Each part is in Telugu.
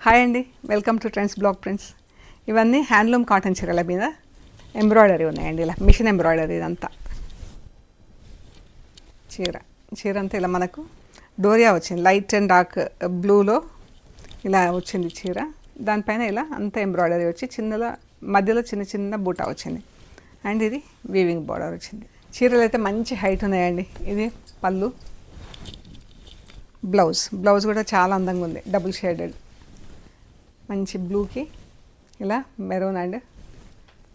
హాయ్ అండి, welcome to trends blog prints. ఇవన్నీ హ్యాండ్లూమ్ కాటన్ చీరల మీద ఎంబ్రాయిడరీ ఉన్నాయండి. ఇలా మిషన్ ఎంబ్రాయిడరీ ఇదంతా. చీర అంతా ఇలా మనకు డోరియా వచ్చింది, లైట్ అండ్ డార్క్ బ్లూలో ఇలా వచ్చింది చీర. దానిపైన ఇలా అంతా ఎంబ్రాయిడరీ వచ్చి మధ్యలో చిన్న చిన్న బూటా వచ్చింది. అండ్ ఇది వీవింగ్ బార్డర్ వచ్చింది. చీరలు అయితే మంచి హైట్ ఉన్నాయండి. ఇది పళ్ళు, బ్లౌజ్ కూడా చాలా అందంగా ఉంది. డబుల్ షేడెడ్ మంచి బ్లూకి ఇలా మెరూన్ అండ్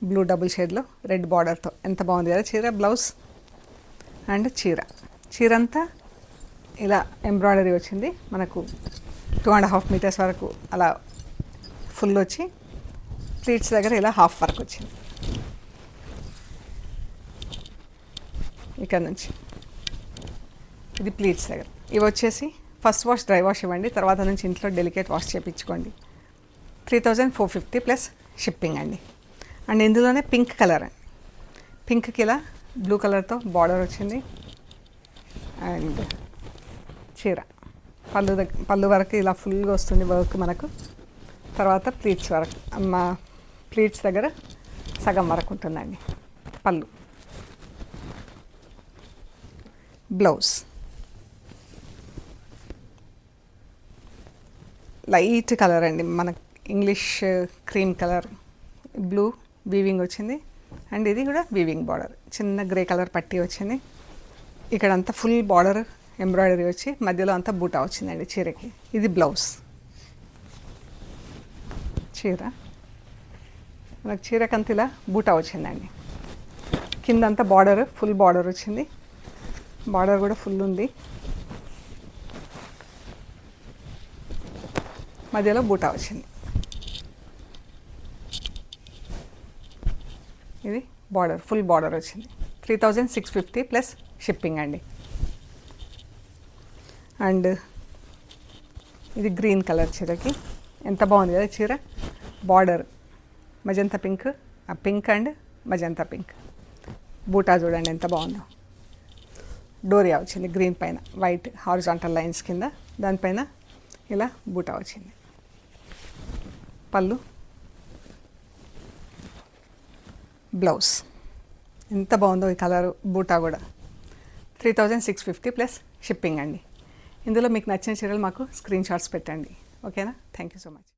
బ్లూ డబుల్ షేడ్లో రెడ్ బార్డర్తో ఎంత బాగుంది కదా చీర. బ్లౌజ్ అండ్ చీర అంతా ఇలా ఎంబ్రాయిడరీ వచ్చింది. మనకు 2.5 మీటర్స్ వరకు అలా ఫుల్ వచ్చి ప్లీట్స్ దగ్గర ఇలా హాఫ్ వర్క్ వచ్చింది. ఇక్కడ నుంచి ఇది ప్లీట్స్ దగ్గర. ఇవి వచ్చేసి ఫస్ట్ వాష్ డ్రై వాష్ ఇవ్వండి, తర్వాత నుంచి ఇంట్లో డెలికేట్ వాష్ చేయించుకోండి. 3450 ప్లస్ షిప్పింగ్ అండి. అండ్ ఇందులోనే పింక్ కలర్, పింక్కి ఇలా బ్లూ కలర్తో బార్డర్ వచ్చింది. అండ్ చీర పళ్ళు వరకు ఇలా ఫుల్గా వస్తుంది వర్క్ మనకు. తర్వాత ప్లీట్స్ దగ్గర సగం వరకు ఉంటుందండి పళ్ళు. బ్లౌజ్ లైట్ కలర్ అండి, మనకు English cream colour, blue weaving వచ్చింది. అండ్ ఇది కూడా వీవింగ్ బార్డర్, చిన్న గ్రే కలర్ పట్టీ వచ్చింది. ఇక్కడ అంతా ఫుల్ బార్డర్ ఎంబ్రాయిడరీ వచ్చి మధ్యలో అంతా బూటా వచ్చిందండి చీరకి. ఇది బ్లౌజ్. మనకు చీరకంతా ఇలా బూటా వచ్చిందండి. కిందంతా బార్డర్ ఫుల్ బార్డర్ వచ్చింది. బార్డర్ కూడా ఫుల్ ఉంది, మధ్యలో బూటా వచ్చింది. ఇది బార్డర్ ఫుల్ బార్డర్ వచ్చింది. 3650 ప్లస్ షిప్పింగ్ అండి. అండ్ ఇది గ్రీన్ కలర్ చీరకి ఎంత బాగుంది కదా చీర. Border magenta pink and magenta pink. బూటా చూడండి ఎంత బాగుందో. డోరియా వచ్చింది గ్రీన్ పైన, వైట్ హారిజాంటల్ లైన్స్ కింద, దానిపైన ఇలా బూటా వచ్చింది. పళ్ళు, బ్లౌజ్ ఎంత బాగుందో ఈ కలరు. బూటా కూడా 3650 ప్లస్ షిప్పింగ్ అండి. ఇందులో మీకు నచ్చిన చీరలు మాకు స్క్రీన్ షాట్స్ పెట్టండి. ఓకేనా? Thank you so much.